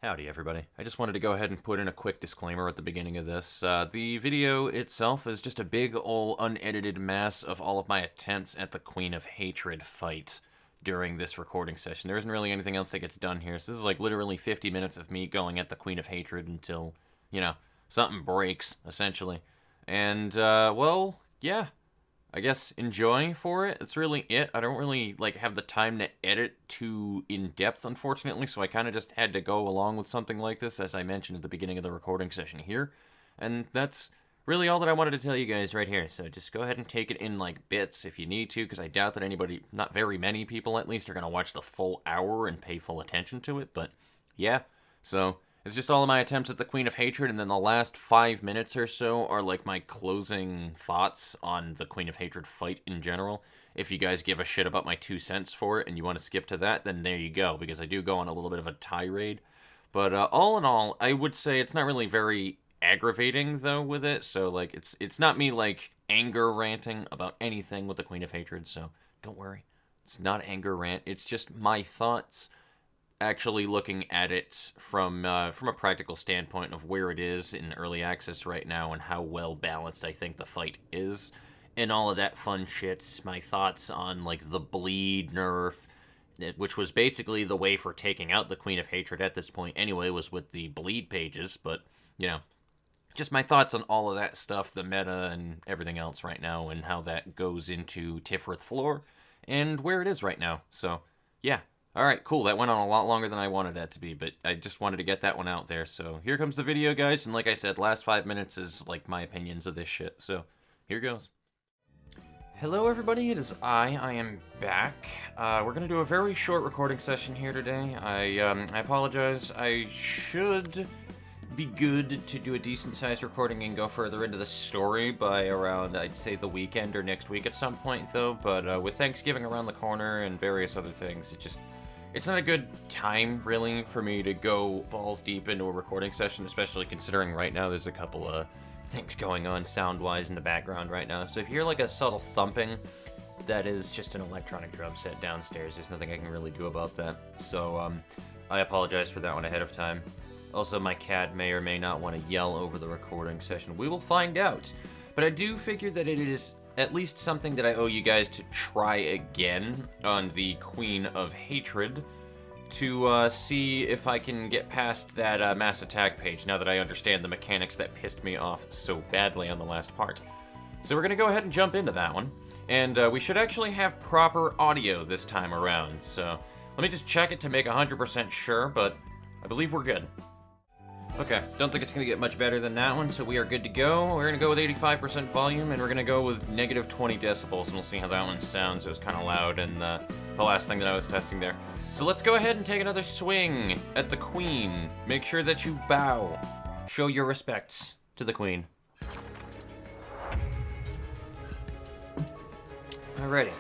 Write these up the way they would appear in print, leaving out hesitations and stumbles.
Howdy everybody. I just wanted to go ahead and put in a quick disclaimer at the beginning of this. The video itself is just a big ol' unedited mass of all of my attempts at the Queen of Hatred fight during this recording session. There isn't really anything else that gets done here, so this is like literally 50 minutes of me going at the Queen of Hatred until, you know, something breaks, essentially. And, well, yeah. I guess enjoy for it. It's really it. I don't really have the time to edit too in depth, unfortunately, so I kind of just had to go along with something like this, as I mentioned at the beginning of the recording session here. And that's really all that I wanted to tell you guys right here. So just go ahead and take it in bits if you need to, because I doubt that anybody, not very many people at least, are going to watch the full hour and pay full attention to it. But yeah, so it's just all of my attempts at the Queen of Hatred, and then the last 5 minutes or so are my closing thoughts on the Queen of Hatred fight in general. If you guys give a shit about my 2 cents for it and you want to skip to that, then there you go, because I do go on a little bit of a tirade. But all in all, I would say it's not really very aggravating, though, with it. So, it's not me, anger ranting about anything with the Queen of Hatred, so don't worry. It's not anger rant, it's just my thoughts actually looking at it from a practical standpoint of where it is in early access right now and how well balanced I think the fight is and all of that fun shit. My thoughts on the bleed nerf, which was basically the way for taking out the Queen of Hatred at this point anyway, was with the bleed pages. But just my thoughts on all of that stuff, the meta and everything else right now, and how that goes into Tifrith Floor and where it is right now. So yeah. Alright, cool. That went on a lot longer than I wanted that to be, but I just wanted to get that one out there. So here comes the video, guys, and like I said, last 5 minutes is my opinions of this shit. So here goes. Hello everybody, it is I am back. We're gonna do a very short recording session here today. I apologize. I should be good to do a decent sized recording and go further into the story by around, I'd say, the weekend or next week at some point, though. But with Thanksgiving around the corner and various other things, it's not a good time, really, for me to go balls deep into a recording session, especially considering right now there's a couple of things going on sound-wise in the background right now. So if you hear a subtle thumping, that is just an electronic drum set downstairs. There's nothing I can really do about that. So I apologize for that one ahead of time. Also, my cat may or may not want to yell over the recording session. We will find out. But I do figure that it is at least something that I owe you guys to try again on the Queen of Hatred to see if I can get past that mass attack page now that I understand the mechanics that pissed me off so badly on the last part. So we're going to go ahead and jump into that one. And we should actually have proper audio this time around. So let me just check it to make 100% sure, but I believe we're good. Okay, don't think it's going to get much better than that one, so we are good to go. We're going to go with 85% volume, and we're going to go with negative 20 decibels, and we'll see how that one sounds. It was kind of loud in the last thing that I was testing there. So let's go ahead and take another swing at the Queen. Make sure that you bow. Show your respects to the Queen. Alrighty.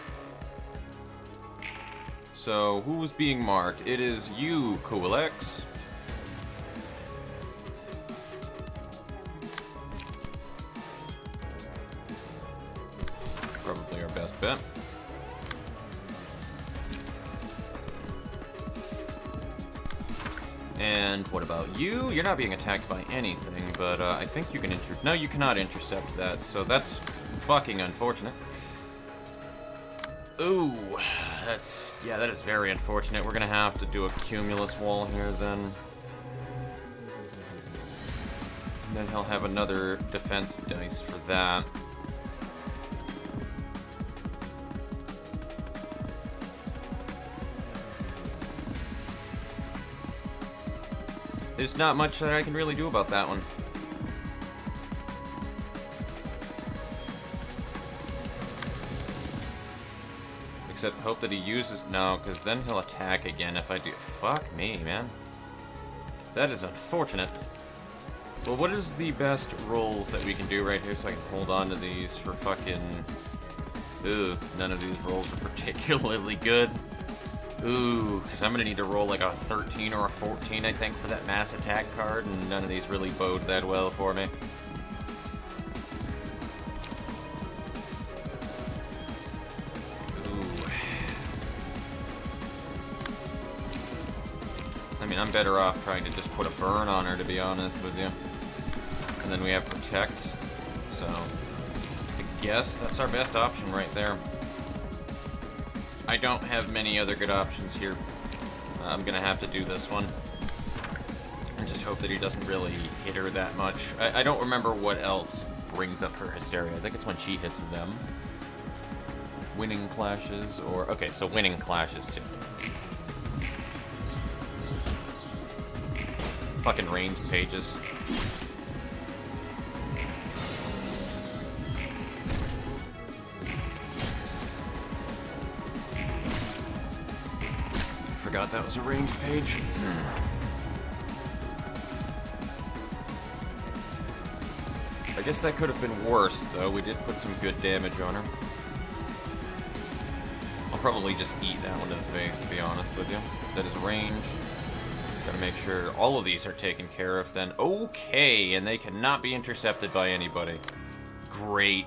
So, who's being marked? It is you, Coolx. Probably our best bet. And what about you? You're not being attacked by anything, but I think you can No, you cannot intercept that, so that's fucking unfortunate. Ooh, that is very unfortunate. We're gonna have to do a cumulus wall here then. And then he'll have another defense dice for that. There's not much that I can really do about that one. Except hope that he uses... No, because then he'll attack again if I do... Fuck me, man. That is unfortunate. Well, what is the best rolls that we can do right here so I can hold on to these for fucking... Ooh, none of these rolls are particularly good. Ooh, because I'm going to need to roll a 13 or a 14, I think, for that mass attack card, and none of these really bode that well for me. I'm better off trying to just put a burn on her, to be honest with you. And then we have protect. So, I guess that's our best option right there. I don't have many other good options here. I'm gonna have to do this one. And just hope that he doesn't really hit her that much. I don't remember what else brings up her hysteria. I think it's when she hits them. Winning clashes, or... Okay, so winning clashes, too. Fucking range pages. Forgot that was a range page. I guess that could have been worse, though. We did put some good damage on her. I'll probably just eat that one to the face, to be honest with you. That is range. Gotta make sure all of these are taken care of, then. Okay, and they cannot be intercepted by anybody. Great.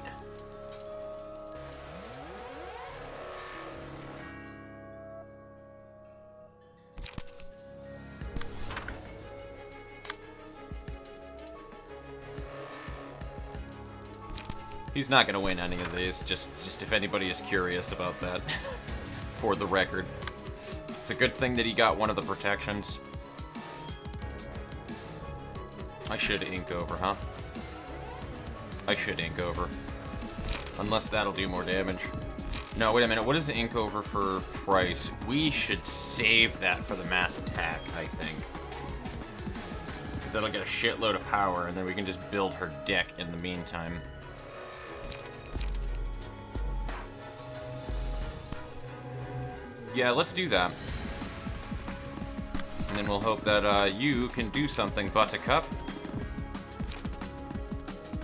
He's not going to win any of these, just if anybody is curious about that, for the record. It's a good thing that he got one of the protections. I should ink over, huh? I should ink over. Unless that'll do more damage. No, wait a minute, what is ink over for price? We should save that for the mass attack, I think. Because that'll get a shitload of power, and then we can just build her deck in the meantime. Yeah, let's do that. And then we'll hope that you can do something, Buttercup.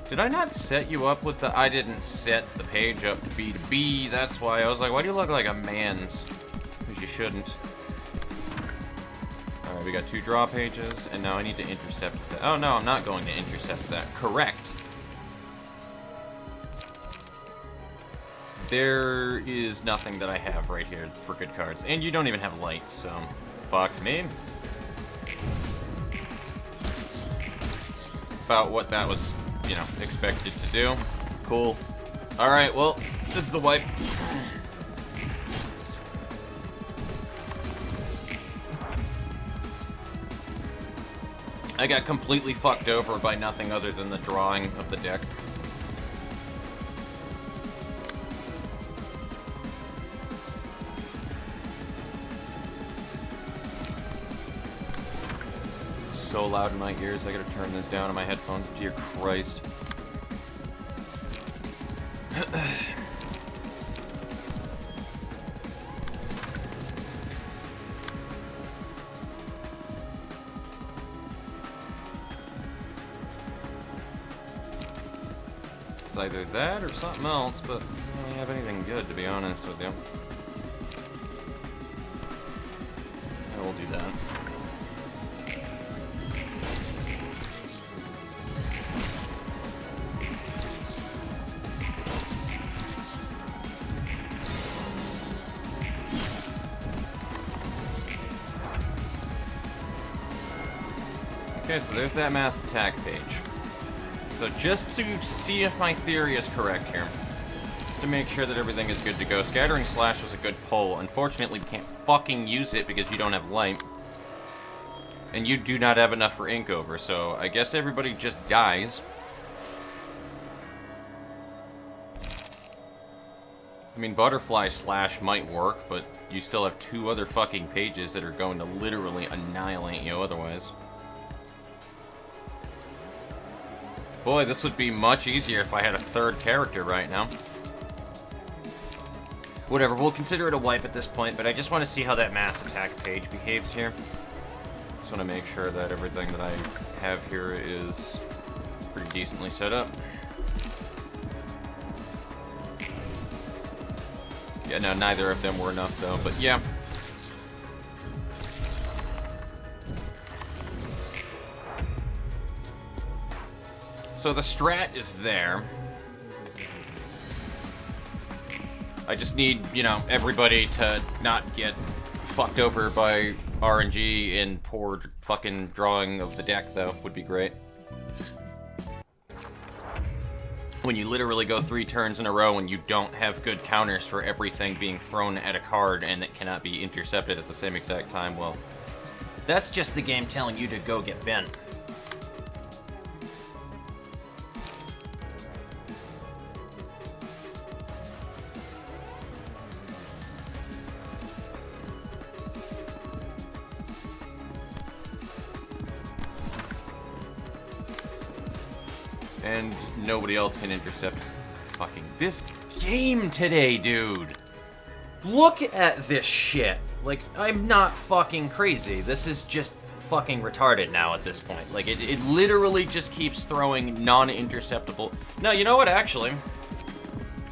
Did I not set you up with the... I didn't set the page up to be to B. That's why I was like, why do you look like a man's? Because you shouldn't. Alright, we got 2 draw pages, and now I need to intercept that. Oh, no, I'm not going to intercept that. Correct. There is nothing that I have right here for good cards. And you don't even have lights, so... Fuck me. About what that was, you know, expected to do. Cool. Alright, well, this is a wipe. I got completely fucked over by nothing other than the drawing of the deck. So loud in my ears, I gotta turn this down on my headphones. Dear Christ. It's either that or something else, but I don't really have anything good, to be honest with you. I will do that. Okay, so there's that mass attack page. So just to see if my theory is correct here, just to make sure that everything is good to go, Scattering Slash was a good pull. Unfortunately, we can't fucking use it because you don't have light. And you do not have enough for ink over, so I guess everybody just dies. I mean, Butterfly Slash might work, but you still have 2 other fucking pages that are going to literally annihilate you otherwise. Boy, this would be much easier if I had a 3rd character right now. Whatever, we'll consider it a wipe at this point, but I just want to see how that mass attack page behaves here. Just want to make sure that everything that I have here is pretty decently set up. Yeah, no, neither of them were enough, though, but yeah. So the strat is there. I just need, you know, everybody to not get fucked over by RNG and poor fucking drawing of the deck, though, would be great. When you literally go 3 turns in a row and you don't have good counters for everything being thrown at a card and that cannot be intercepted at the same exact time, well, that's just the game telling you to go get bent. And nobody else can intercept fucking this game today, dude. Look at this shit. Like, I'm not fucking crazy. This is just fucking retarded now at this point. Like, it literally just keeps throwing non-interceptable... No, you know what, actually?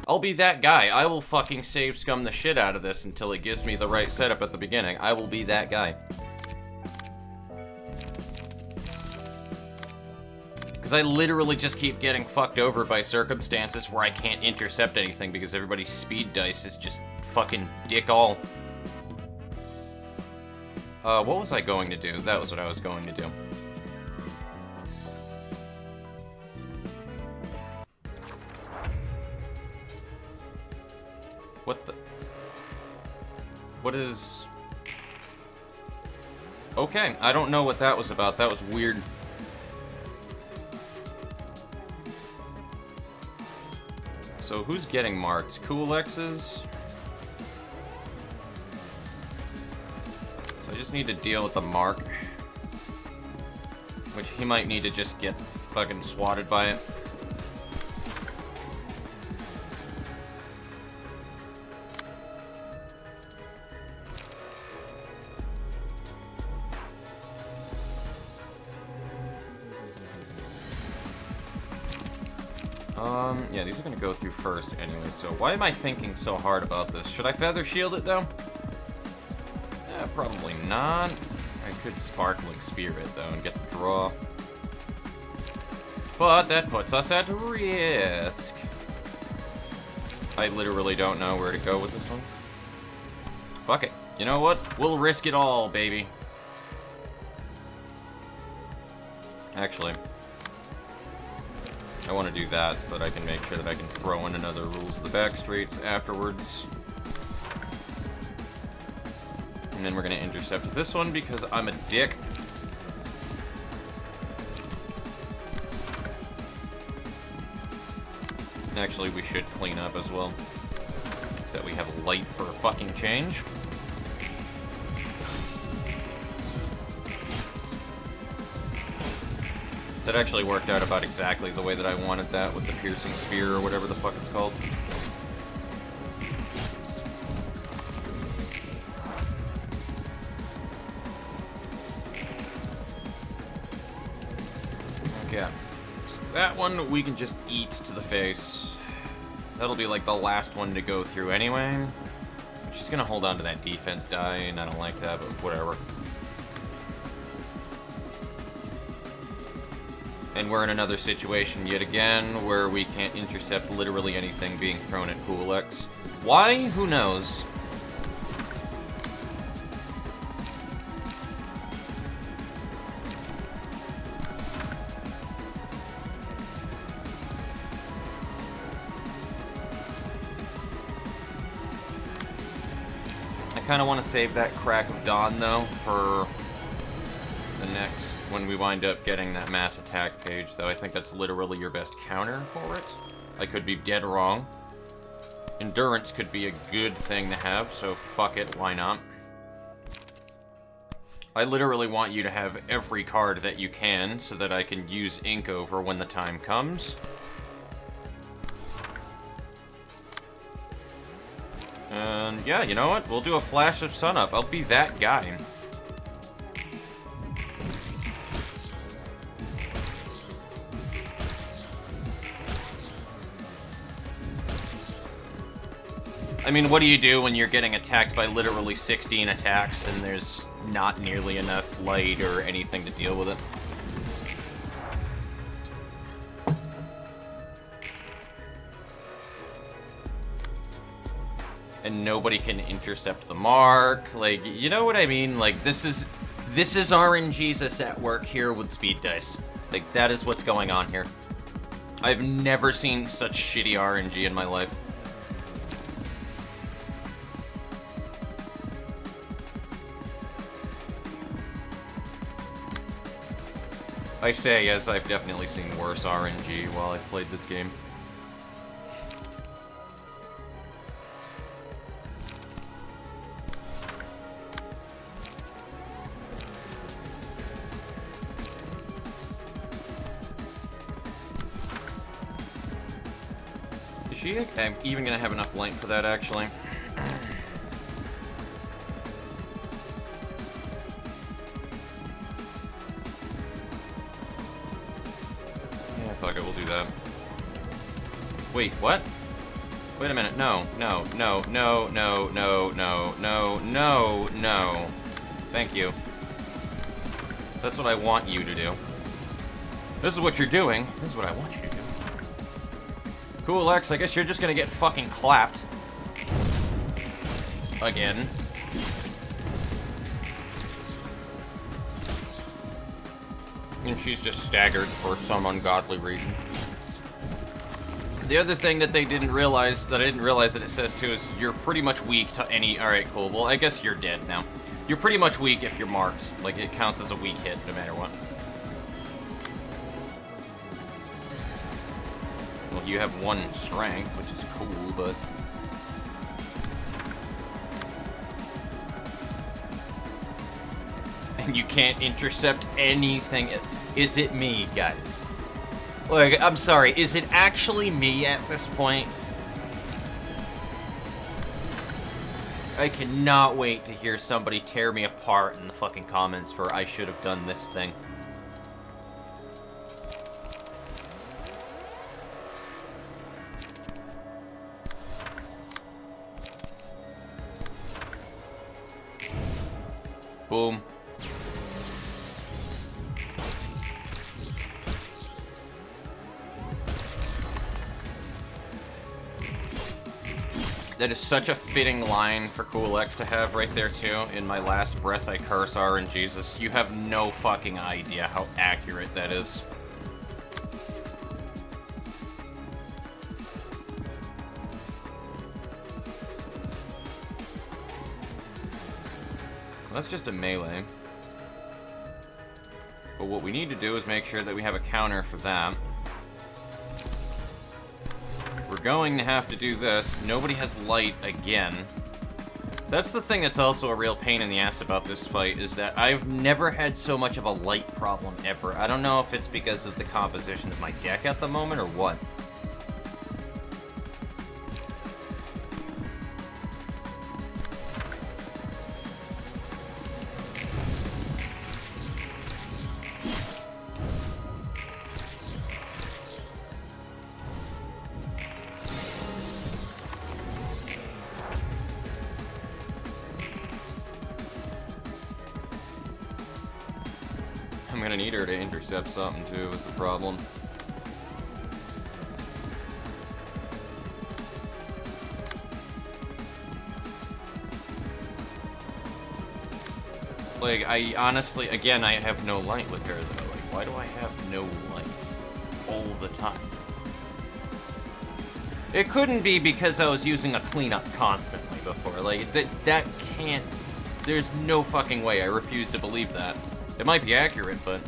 I'll be that guy. I will fucking save scum the shit out of this until it gives me the right setup at the beginning. I will be that guy. Because I literally just keep getting fucked over by circumstances where I can't intercept anything because everybody's speed dice is just fucking dick all. What was I going to do? That was what I was going to do. What the... What is... Okay, I don't know what that was about. That was weird. So who's getting marked? Cool X's? So I just need to deal with the mark. Which he might need to just get fucking swatted by it. Yeah, these are gonna go through first anyway, so why am I thinking so hard about this? Should I Feather Shield it, though? Probably not. I could Sparkling Spear it, though, and get the draw. But that puts us at risk. I literally don't know where to go with this one. Fuck it. You know what? We'll risk it all, baby. Actually... I want to do that so that I can make sure that I can throw in another Rules of the Backstreets afterwards. And then we're going to intercept this one because I'm a dick. Actually, we should clean up as well. So that we have light for a fucking change. That actually worked out about exactly the way that I wanted that with the Piercing Spear or whatever the fuck it's called. Okay. So that one we can just eat to the face. That'll be like the last one to go through anyway. She's gonna hold on to that defense die, and I don't like that, but whatever. And we're in another situation yet again where we can't intercept literally anything being thrown at Cool X. Why? Who knows? I kind of want to save that Crack of Dawn, though, for the next, when we wind up getting that mass attack page, though. I think that's literally your best counter for it. I could be dead wrong. Endurance could be a good thing to have, so fuck it, why not? I literally want you to have every card that you can, so that I can use Ink over when the time comes. And yeah, you know what? We'll do a Flash of Sunup. I'll be that guy. I mean, what do you do when you're getting attacked by literally 16 attacks and there's not nearly enough light or anything to deal with it? and nobody can intercept the mark. Like, you know what I mean? Like, this is RNGesus at work here with speed dice. Like, that is what's going on here. I've never seen such shitty RNG in my life. I say, as I've definitely seen worse RNG while I've played this game. Is she even gonna have enough light for that, actually? Fuck it, we'll do that. Wait, what? Wait a minute, no. Thank you. That's what I want you to do. This is what you're doing. This is what I want you to do. Cool, Lex, I guess you're just gonna get fucking clapped. Again. And she's just staggered for some ungodly reason. The other thing that they didn't realize, that I didn't realize that it says too, is you're pretty much weak to any... Alright, cool. Well, I guess you're dead now. You're pretty much weak if you're marked. Like, it counts as a weak hit, no matter what. Well, you have 1 strength, which is cool, but... And you can't intercept anything. Is it me, guys? Like, I'm sorry, is it actually me at this point? I cannot wait to hear somebody tear me apart in the fucking comments for I should have done this thing. Boom. That is such a fitting line for Cool X to have right there, too. In my last breath, I curse RNGesus. You have no fucking idea how accurate that is. That's just a melee. But what we need to do is make sure that we have a counter for that. We're going to have to do this. Nobody has light again. That's the thing that's also a real pain in the ass about this fight, is that I've never had so much of a light problem ever. I don't know if it's because of the composition of my deck at the moment or what. I'm gonna need her to intercept something too, is the problem. Like, I honestly, again, I have no light with her though. Like, why do I have no light all the time? It couldn't be because I was using a cleanup constantly before. Like, that can't... There's no fucking way. I refuse to believe that. It might be accurate, but...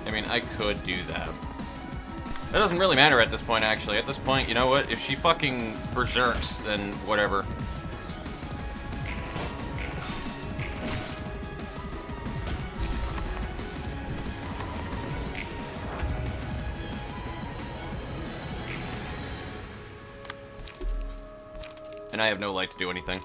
I mean, I could do that. That doesn't really matter at this point, actually. At this point, you know what? If she fucking berserks, then whatever. And I have no light to do anything.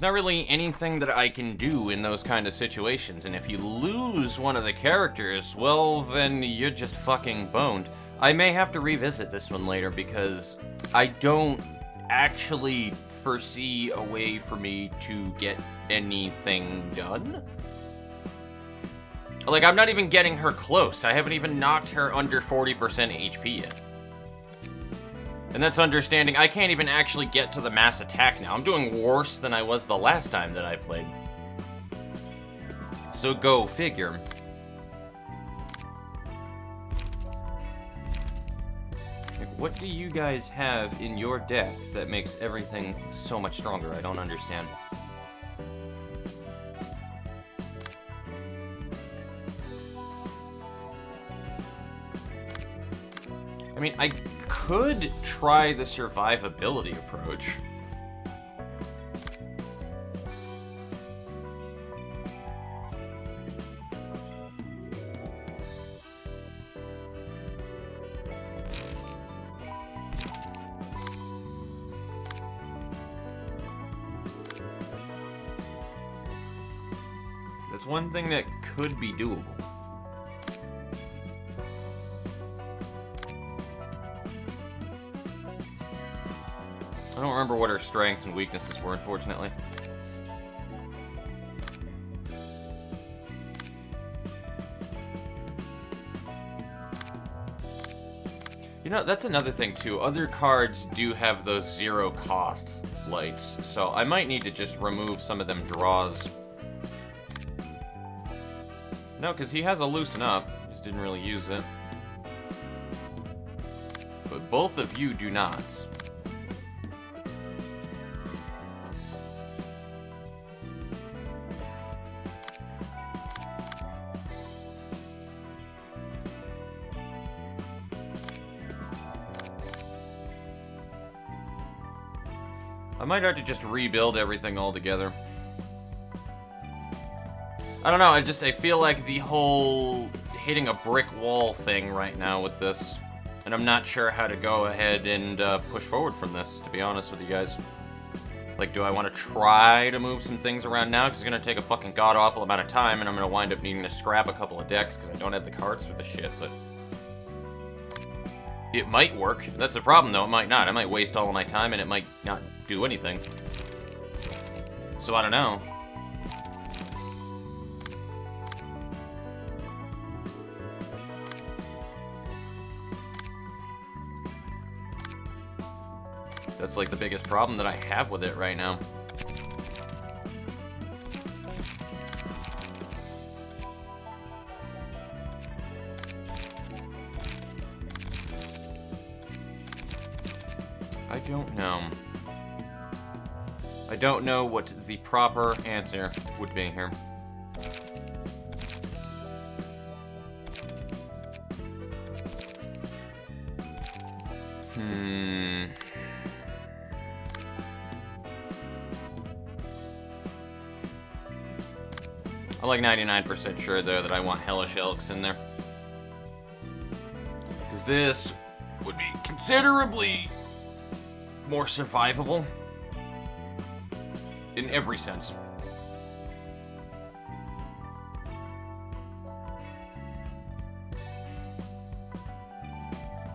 not really anything that I can do in those kind of situations, and if you lose one of the characters, well, then you're just fucking boned. I may have to revisit this one later, because I don't actually foresee a way for me to get anything done. Like, I'm not even getting her close. I haven't even knocked her under 40% HP yet. And that's understanding I can't even actually get to the mass attack now. I'm doing worse than I was the last time that I played. So go figure. Like, what do you guys have in your deck that makes everything so much stronger? I don't understand. I mean, I could try the survivability approach. That's one thing that could be doable. I don't remember what her strengths and weaknesses were, unfortunately. You know, that's another thing, too. Other cards do have those zero-cost lights, so I might need to just remove some of them draws. No, because he has a loosen up. Just didn't really use it. But both of you do not. I might have to just rebuild everything altogether. I don't know, I feel like the whole hitting a brick wall thing right now with this. And I'm not sure how to go ahead and push forward from this, to be honest with you guys. Like, do I want to try to move some things around now? Because it's going to take a fucking god-awful amount of time, and I'm going to wind up needing to scrap a couple of decks because I don't have the cards for the shit, but... It might work. That's the problem, though. It might not. I might waste all of my time, and it might not do anything. So I don't know. That's like the biggest problem that I have with it right now. I don't know. I don't know what the proper answer would be here. I'm like 99% sure, though, that I want Hellish Elks in there. Because this would be considerably more survivable. In every sense.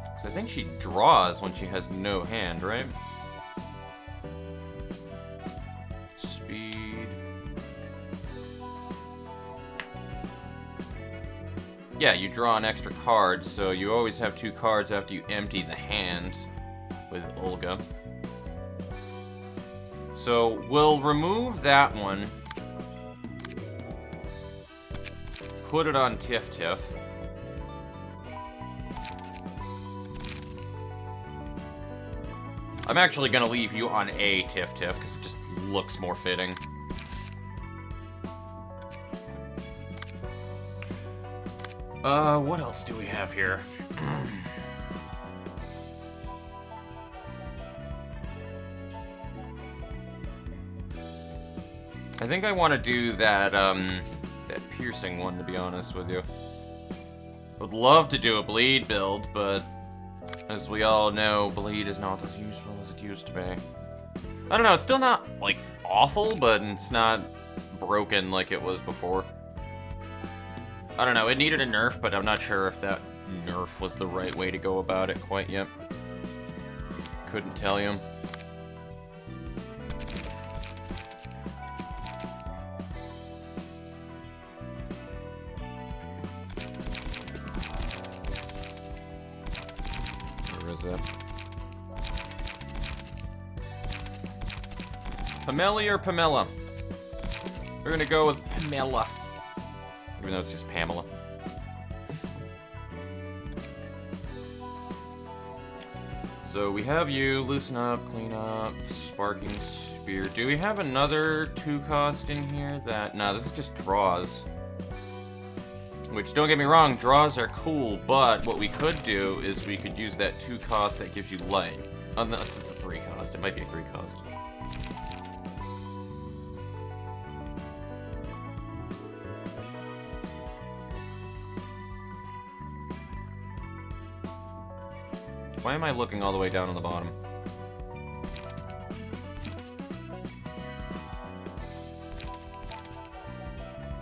Because I think she draws when she has no hand, right? Speed. Yeah, you draw an extra card, so you always have 2 cards after you empty the hand with Olga. So we'll remove that one. Put it on Tiff Tiff. I'm actually gonna leave you on a Tiff Tiff because it just looks more fitting. What else do we have here? I think I want to do that, that piercing one, to be honest with you. Would love to do a bleed build, but as we all know, bleed is not as useful as it used to be. I don't know, it's still not, like, awful, but it's not broken like it was before. I don't know, it needed a nerf, but I'm not sure if that nerf was the right way to go about it quite yet. Couldn't tell you. Where is it? Pamela or Pamela? We're gonna go with Pamela. Even though it's just Pamela. So we have you, loosen up, clean up, sparking spear. Do we have another 2-cost in here that... No, this is just draws. Which, don't get me wrong, draws are cool, but what we could do is we could use that 2-cost that gives you light. Unless it's a 3-cost. It might be a 3-cost. Why am I looking all the way down on the bottom?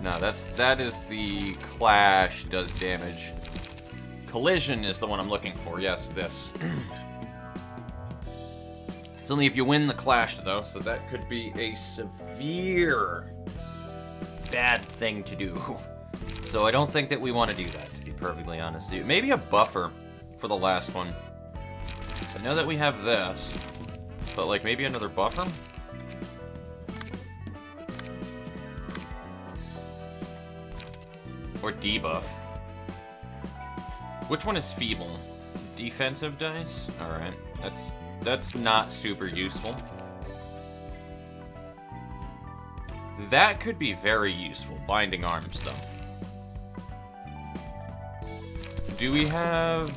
No, that is the clash does damage. Collision is the one I'm looking for. Yes, this. It's only if you win the clash, though, so that could be a severe bad thing to do. So I don't think that we want to do that, to be perfectly honest with you. Maybe a buffer for the last one. I know that we have this, but like maybe another buffer? Or debuff. Which one is feeble? Defensive dice? Alright, that's not super useful. That could be very useful, binding arms though. Do we have,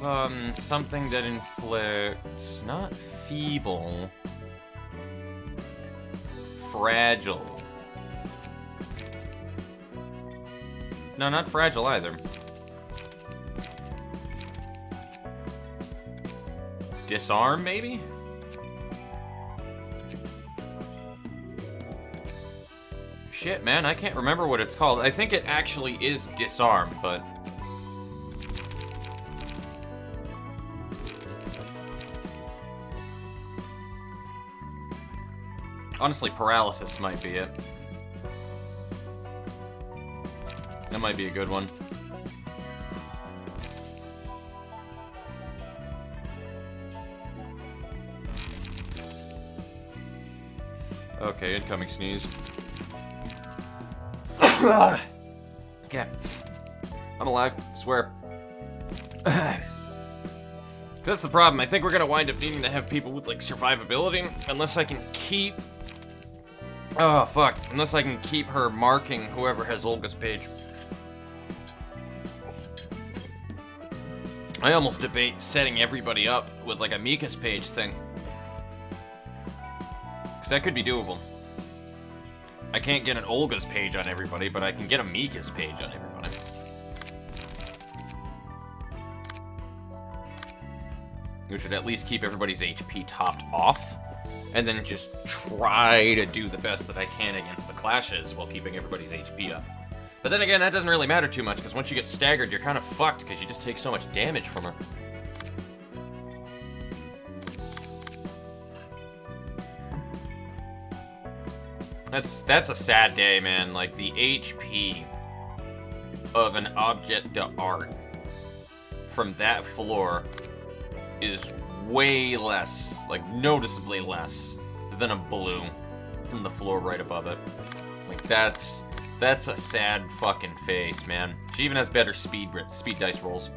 something that inflicts, not feeble, fragile? No, not fragile either. Disarm, maybe? Shit, man, I can't remember what it's called. I think it actually is disarm, but... Honestly, paralysis might be it. That might be a good one. Okay, incoming sneeze. Okay. I'm alive, swear. That's the problem. I think we're gonna wind up needing to have people with, like, survivability, unless I can keep... Oh, fuck. Unless I can keep her marking whoever has Olga's page. I almost debate setting everybody up with, like, a Mika's page thing. Because that could be doable. I can't get an Olga's page on everybody, but I can get a Mika's page on everybody. Which would at least keep everybody's HP topped off. And then just try to do the best that I can against the clashes while keeping everybody's HP up. But then again, that doesn't really matter too much, because once you get staggered, you're kind of fucked, because you just take so much damage from her. That's a sad day, man. Like, the HP of an object d'art from that floor is way less, like noticeably less, than a blue from the floor right above it. Like, that's a sad fucking face, man. She even has better speed dice rolls.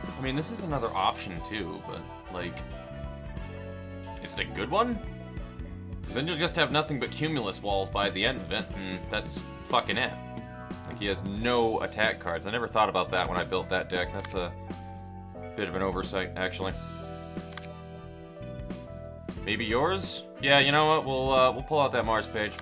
I mean, this is another option too, but like, is it a good one? Because then you'll just have nothing but Cumulus walls by the end of it, and that's fucking it. Like, he has no attack cards. I never thought about that when I built that deck. That's a bit of an oversight, actually. Maybe yours? Yeah, you know what? We'll pull out that Mars page.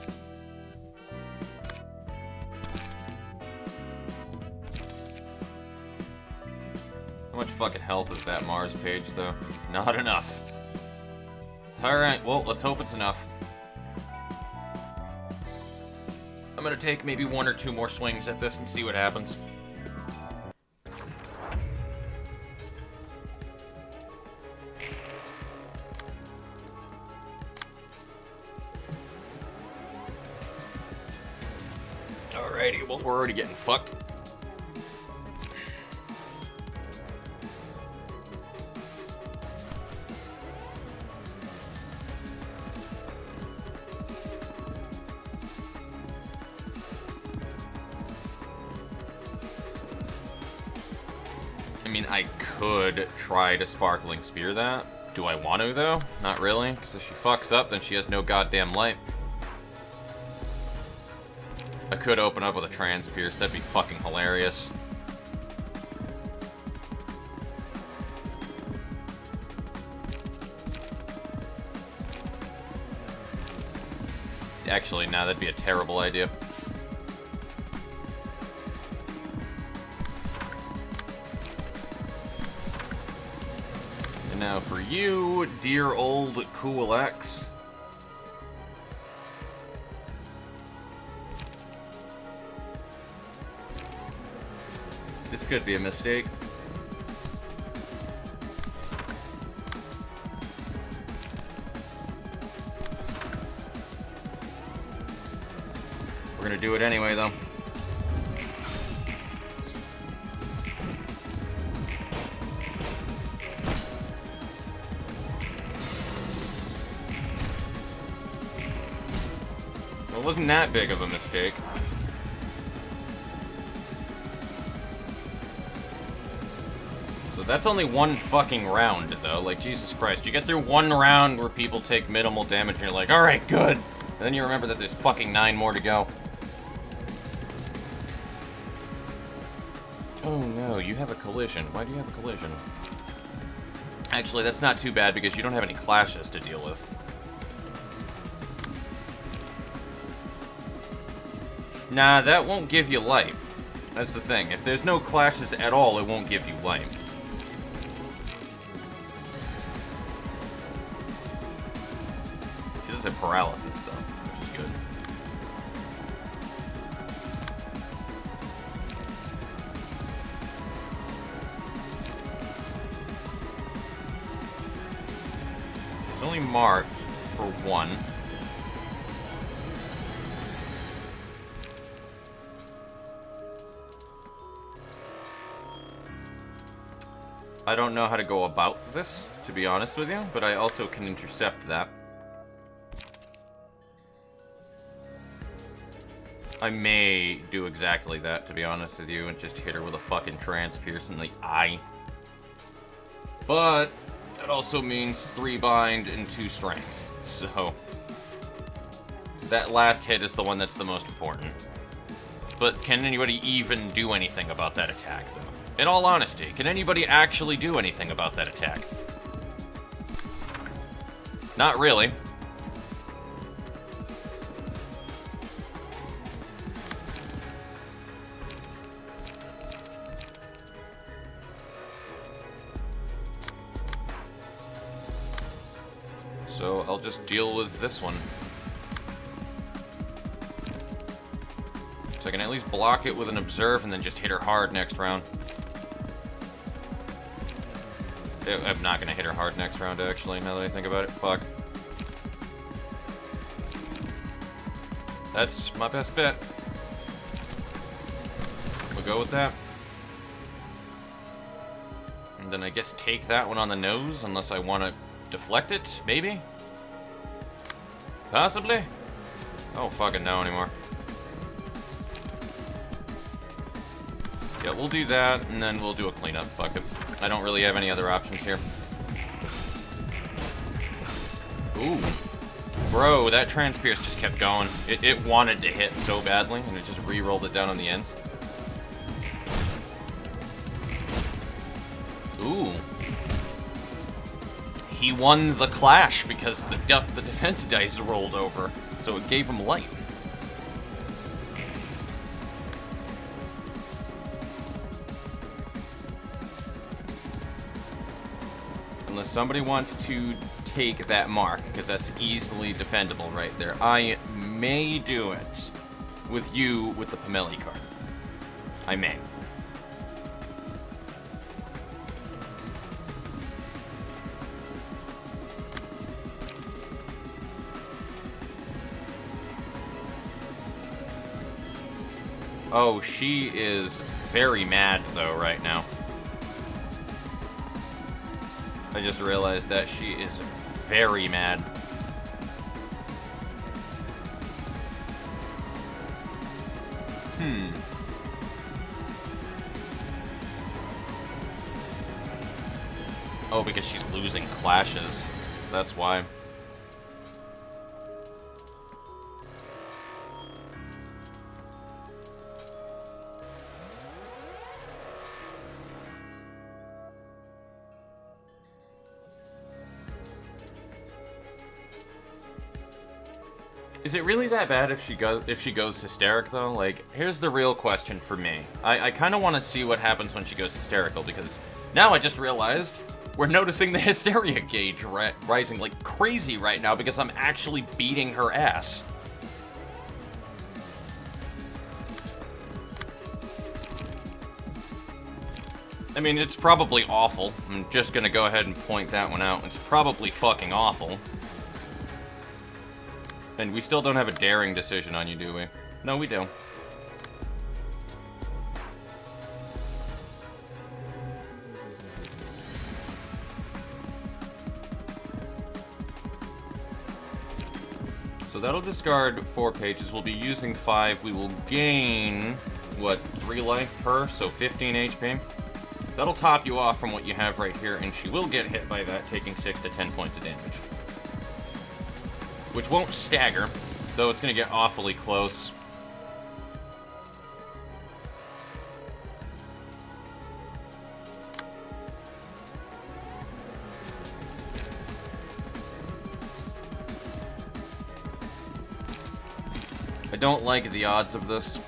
How much fucking health is that Mars page, though? Not enough. Alright, well, let's hope it's enough. I'm gonna take maybe 1 or 2 more swings at this and see what happens. Alrighty, well, we're already getting fucked. I mean, I could try to Sparkling Spear that. Do I want to, though? Not really, because if she fucks up, then she has no goddamn light. I could open up with a Trans Pierce, that'd be fucking hilarious. Actually, no, that'd be a terrible idea. And now for you, dear old Cool X. This could be a mistake. We're gonna do it anyway, though. Well, it wasn't that big of a mistake. So that's only 1 fucking round, though. Like, Jesus Christ. You get through 1 round where people take minimal damage and you're like, alright, good. And then you remember that there's fucking 9 more to go. Oh no, you have a collision. Why do you have a collision? Actually, that's not too bad because you don't have any clashes to deal with. Nah, that won't give you light. That's the thing. If there's no clashes at all, it won't give you light. She does have paralysis, though, which is good. It's only marked for 1. I don't know how to go about this, to be honest with you, but I also can intercept that. I may do exactly that, to be honest with you, and just hit her with a fucking Trans Pierce in the eye. But that also means 3 bind and 2 strength, so that last hit is the one that's the most important. But can anybody even do anything about that attack, though? In all honesty, can anybody actually do anything about that attack? Not really. So I'll just deal with this one. So I can at least block it with an Observe and then just hit her hard next round. I'm not gonna hit her hard next round, actually, now that I think about it. Fuck. That's my best bet. We'll go with that. And then I guess take that one on the nose, unless I want to deflect it, maybe? Possibly? I don't fucking know anymore. Yeah, we'll do that, and then we'll do a cleanup. Fuck it. I don't really have any other options here. Ooh. Bro, that Trans Pierce just kept going. It wanted to hit so badly, and it just re-rolled it down on the end. Ooh. He won the clash because the defense dice rolled over, so it gave him light. Unless somebody wants to take that mark, because that's easily defendable right there. I may do it with you with the Pomeli card. I may. Oh, she is very mad, though, right now. I just realized that she is very mad. Oh, because she's losing clashes. That's why. Is it really that bad if she goes hysteric though? Like, here's the real question for me. I kind of want to see what happens when she goes hysterical, because now I just realized we're noticing the hysteria gauge rising like crazy right now because I'm actually beating her ass. I mean, it's probably awful. I'm just gonna go ahead and point that one out. It's probably fucking awful. And we still don't have a daring decision on you, do we? No, we do. So that'll discard 4 pages. We'll be using 5. We will gain, what, 3 life per? So 15 HP. That'll top you off from what you have right here, and she will get hit by that, taking 6 to 10 points of damage. Which won't stagger, though it's going to get awfully close. I don't like the odds of this.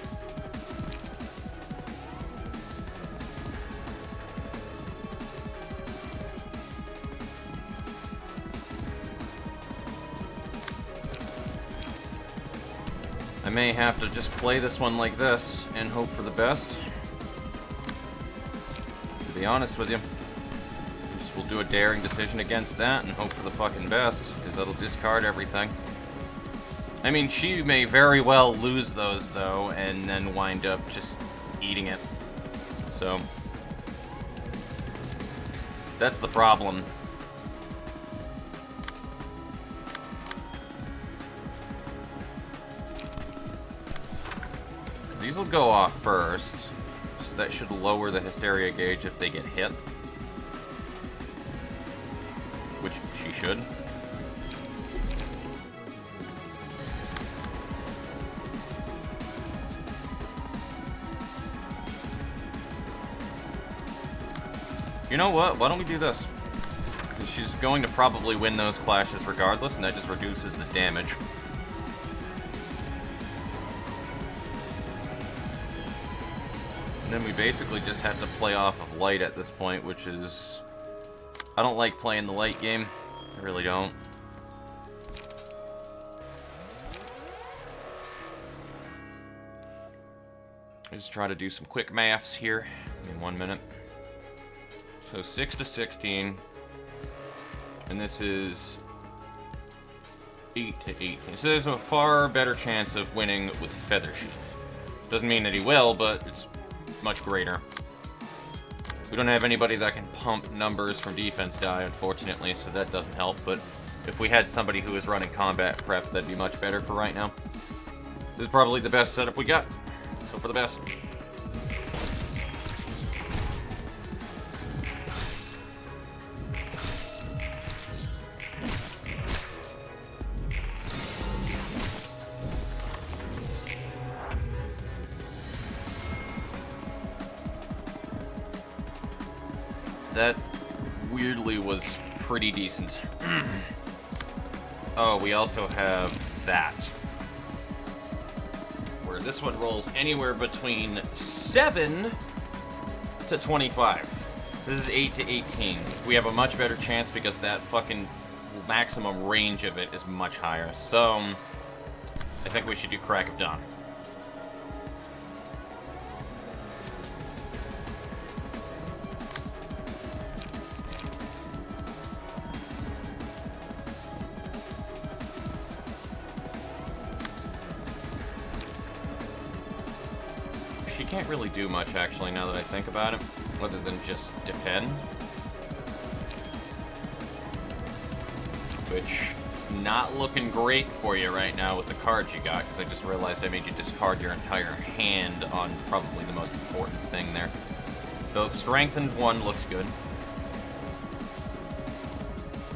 I may have to just play this one like this and hope for the best. To be honest with you. Just we'll do a daring decision against that and hope for the fucking best, because that'll discard everything. I mean, she may very well lose those, though, and then wind up just eating it. So, that's the problem. These will go off first, so that should lower the hysteria gauge if they get hit. Which she should. You know what? Why don't we do this? Because she's going to probably win those clashes regardless, and that just reduces the damage. And then we basically just have to play off of light at this point, which is... I don't like playing the light game. I really don't. I just try to do some quick maths here in 1 minute. So 6 to 16. And this is 8 to 18. So there's a far better chance of winning with Feather Sheath. Doesn't mean that he will, but it's much greater. We don't have anybody that can pump numbers from defense die, unfortunately, so that doesn't help. But if we had somebody who is running combat prep, that'd be much better for right now. This is probably the best setup we got. So for the best. That weirdly was pretty decent. Oh, we also have that. Where this one rolls anywhere between 7 to 25. This is 8 to 18. We have a much better chance because that fucking maximum range of it is much higher. So, I think we should do Crack of Dawn. She can't really do much, actually, now that I think about it, other than just defend. Which is not looking great for you right now with the cards you got, because I just realized I made you discard your entire hand on probably the most important thing there. The strengthened one looks good.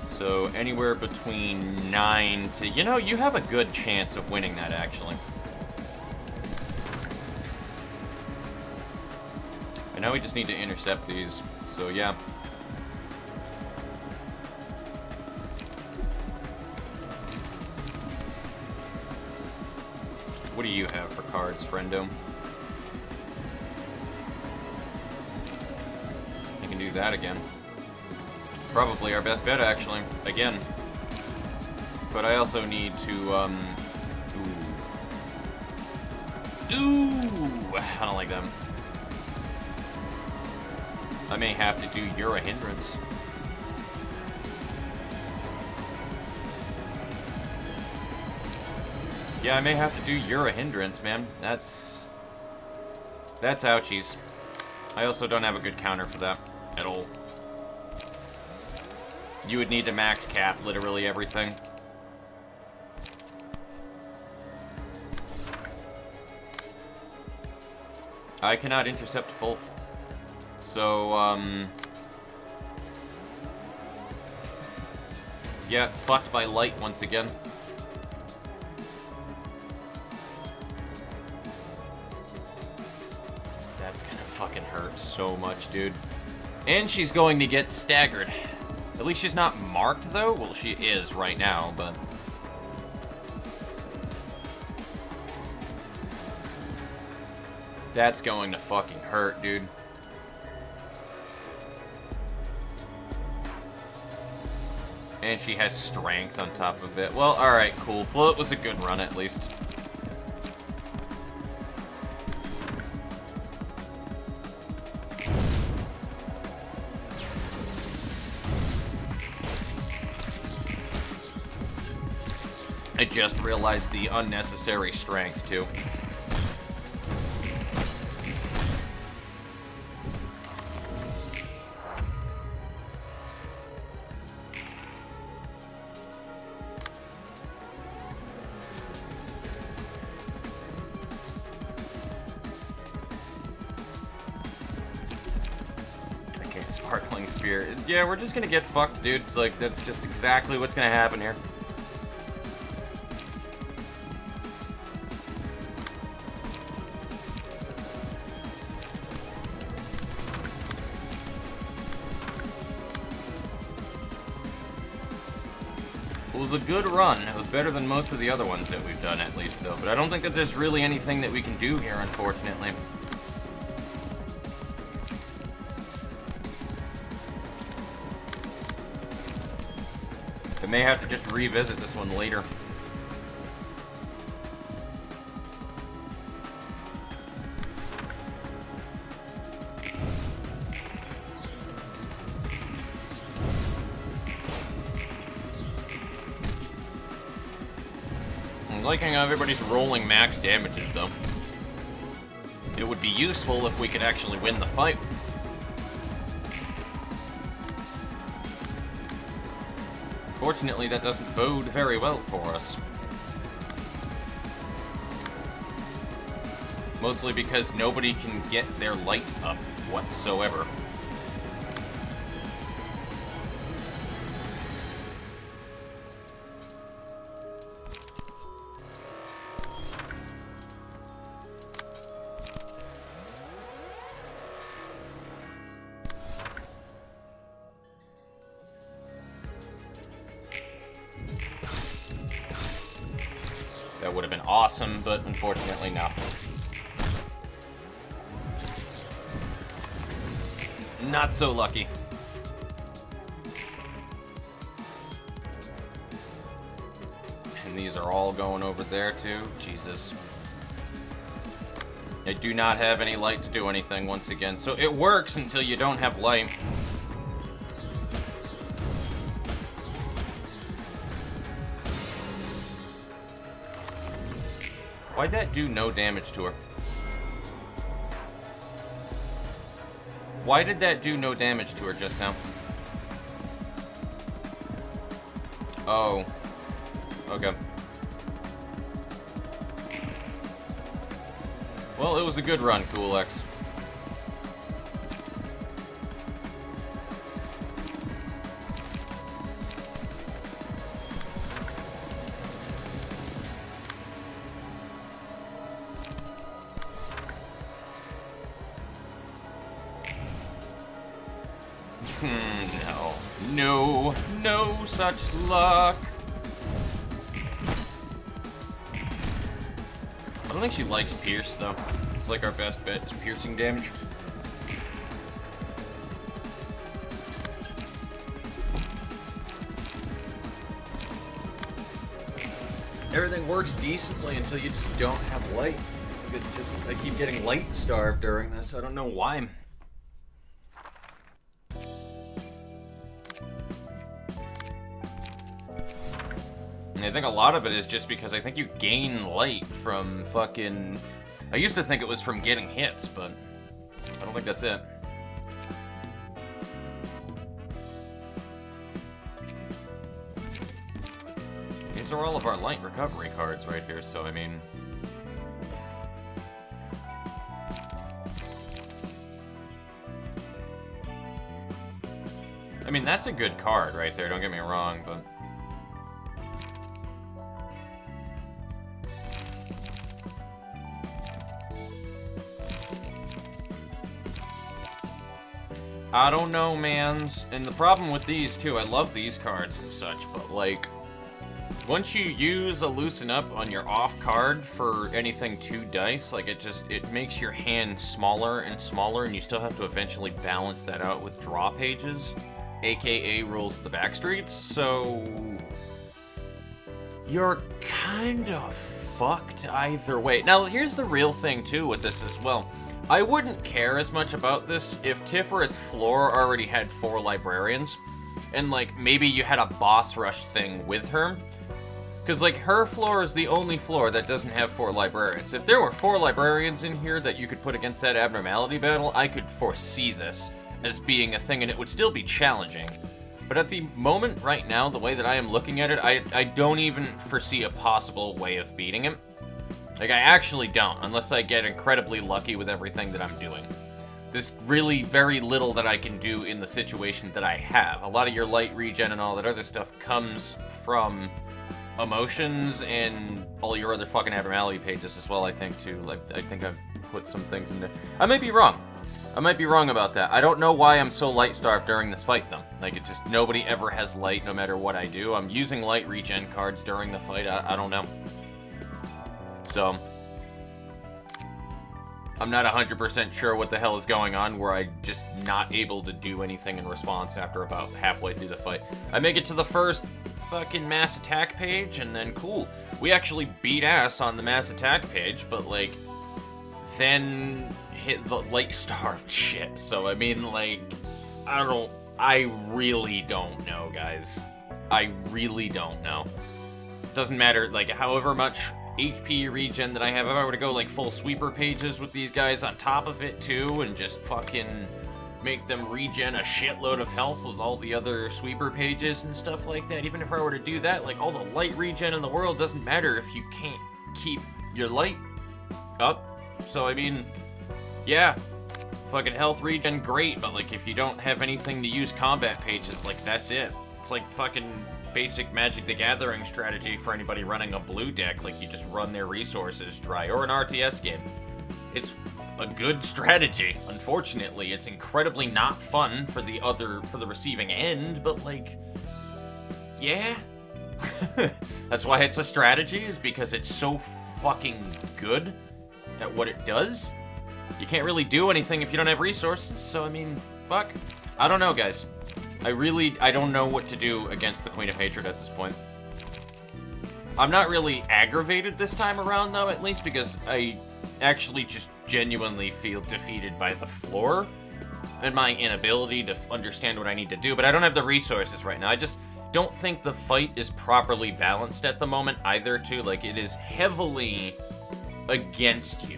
So anywhere between 9 to... You know, you have a good chance of winning that, actually. And now we just need to intercept these, so yeah. What do you have for cards, friendo? You can do that again. Probably our best bet, actually. Again. But I also need to, Ooh! I don't like them. I may have to do You're a Hindrance. Yeah, I may have to do You're a Hindrance, man. That's ouchies. I also don't have a good counter for that at all. You would need to max cap literally everything. I cannot intercept both. So, yeah, fucked by light once again. That's gonna fucking hurt so much, dude. And she's going to get staggered. At least she's not marked, though. Well, she is right now, but... That's going to fucking hurt, dude. And she has strength on top of it. Well, alright, cool. Well, it was a good run, at least. I just realized the unnecessary strength, too. Okay, Sparkling Spear. Yeah, we're just gonna get fucked, dude. Like, that's just exactly what's gonna happen here. It was a good run. It was better than most of the other ones that we've done, at least, though. But I don't think that there's really anything that we can do here, unfortunately. I may have to just revisit this one later. I'm liking how everybody's rolling max damages, though. It would be useful if we could actually win the fight. Fortunately, that doesn't bode very well for us. Mostly because nobody can get their light up whatsoever. That would have been awesome, but unfortunately, no. Not so lucky. And these are all going over there, too. Jesus. I do not have any light to do anything, once again. So it works until you don't have light. Why'd that do no damage to her? Why did that do no damage to her just now? Oh. Okay. Well, it was a good run, Cool X. No. No such luck. I don't think she likes Pierce, though. It's like our best bet is piercing damage. Everything works decently until you just don't have light. It's just, I keep getting light starved during this. I don't know why. I think a lot of it is just because I think you gain light from fucking... I used to think it was from getting hits, but I don't think that's it. These are all of our light recovery cards right here, so I mean... that's a good card right there, don't get me wrong, but... I don't know, mans. And the problem with these, too, I love these cards and such, but, like, once you use a Loosen Up on your off card for anything 2 dice, like, it makes your hand smaller and smaller, and you still have to eventually balance that out with draw pages, aka rules of the backstreets, so... you're kind of fucked either way. Now, here's the real thing, too, with this as well. I wouldn't care as much about this if Tiferet Floor already had 4 librarians, and, like, maybe you had a boss rush thing with her. Because, like, her floor is the only floor that doesn't have 4 librarians. If there were 4 librarians in here that you could put against that abnormality battle, I could foresee this as being a thing, and it would still be challenging. But at the moment, right now, the way that I am looking at it, I don't even foresee a possible way of beating him. Like, I actually don't, unless I get incredibly lucky with everything that I'm doing. There's really very little that I can do in the situation that I have. A lot of your light regen and all that other stuff comes from emotions and all your other fucking abnormality pages as well, I think, too. Like, I think I've put some things in there. I might be wrong. I might be wrong about that. I don't know why I'm so light-starved during this fight, though. Like, it just, nobody ever has light no matter what I do. I'm using light regen cards during the fight. I don't know. So, I'm not 100% sure what the hell is going on, where I'm just not able to do anything in response after about halfway through the fight. I make it to the first fucking mass attack page, and then cool. We actually beat ass on the mass attack page, but, like, then hit the light-starved shit. So, I mean, like, I really don't know, guys. I really don't know. Doesn't matter, like, however much HP regen that I have, if I were to go like full sweeper pages with these guys on top of it too, and just fucking make them regen a shitload of health with all the other sweeper pages and stuff like that, even if I were to do that, like all the light regen in the world doesn't matter if you can't keep your light up. So I mean, yeah, fucking health regen, great, but like if you don't have anything to use combat pages, like that's it. It's like fucking basic Magic the Gathering strategy for anybody running a blue deck, like you just run their resources dry, or an RTS game. It's a good strategy. Unfortunately, it's incredibly not fun for the receiving end, but like, yeah. That's why it's a strategy, is because it's so fucking good at what it does. You can't really do anything if you don't have resources, so I mean, fuck? I don't know, guys. I don't know what to do against the Queen of Hatred at this point. I'm not really aggravated this time around, though, at least, because I actually just genuinely feel defeated by the floor and my inability to understand what I need to do, but I don't have the resources right now. I just don't think the fight is properly balanced at the moment either, too. Like, it is heavily against you.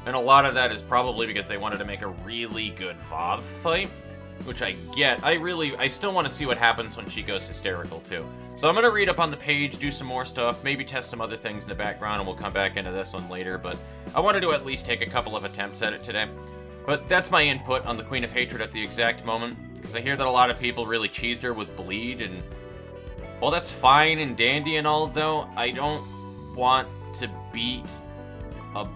And a lot of that is probably because they wanted to make a really good VoV fight, which I get. I still want to see what happens when she goes hysterical, too. So I'm going to read up on the page, do some more stuff, maybe test some other things in the background, and we'll come back into this one later, but I wanted to at least take a couple of attempts at it today. But that's my input on the Queen of Hatred at the exact moment, because I hear that a lot of people really cheesed her with bleed, and well, that's fine and dandy and all, though. I don't want to beat...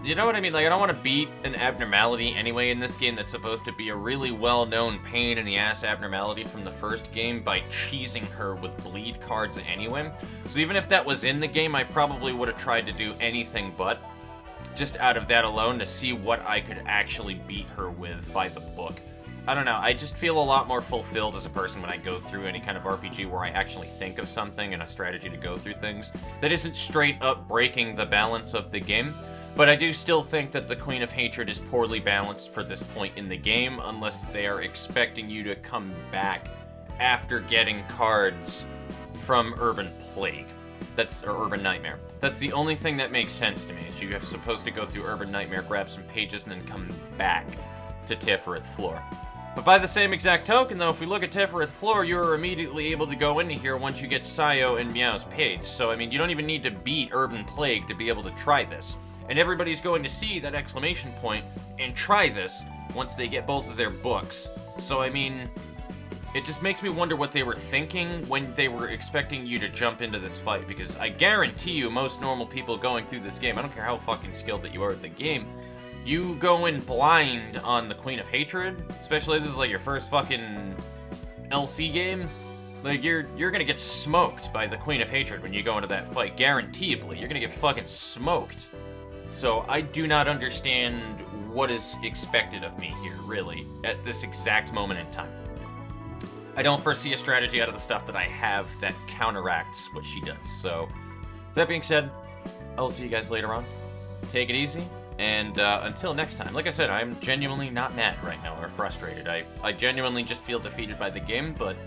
you know what I mean? Like, I don't want to beat an abnormality anyway in this game that's supposed to be a really well-known pain-in-the-ass abnormality from the first game by cheesing her with bleed cards anyway. So even if that was in the game, I probably would have tried to do anything but, just out of that alone, to see what I could actually beat her with by the book. I don't know, I just feel a lot more fulfilled as a person when I go through any kind of RPG where I actually think of something and a strategy to go through things that isn't straight up breaking the balance of the game. But I do still think that the Queen of Hatred is poorly balanced for this point in the game, unless they are expecting you to come back after getting cards from Urban Plague. Or Urban Nightmare. That's the only thing that makes sense to me, is you are supposed to go through Urban Nightmare, grab some pages, and then come back to Tifereth Floor. But by the same exact token, though, if we look at Tifereth Floor, you are immediately able to go into here once you get Sayo and Meow's page. So, I mean, you don't even need to beat Urban Plague to be able to try this. And everybody's going to see that exclamation point and try this once they get both of their books. So, I mean, it just makes me wonder what they were thinking when they were expecting you to jump into this fight. Because I guarantee you, most normal people going through this game, I don't care how fucking skilled that you are at the game, you go in blind on the Queen of Hatred, especially if this is like your first fucking LC game. Like, you're gonna get smoked by the Queen of Hatred when you go into that fight, guaranteedly. You're gonna get fucking smoked. So I do not understand what is expected of me here, really, at this exact moment in time. I don't foresee a strategy out of the stuff that I have that counteracts what she does. So, that being said, I'll see you guys later on. Take it easy, and until next time. Like I said, I'm genuinely not mad right now or frustrated. I genuinely just feel defeated by the game, but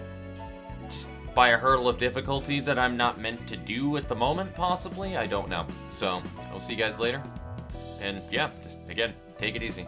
just by a hurdle of difficulty that I'm not meant to do at the moment, possibly? I don't know. So, I'll see you guys later. And yeah, just, again, take it easy.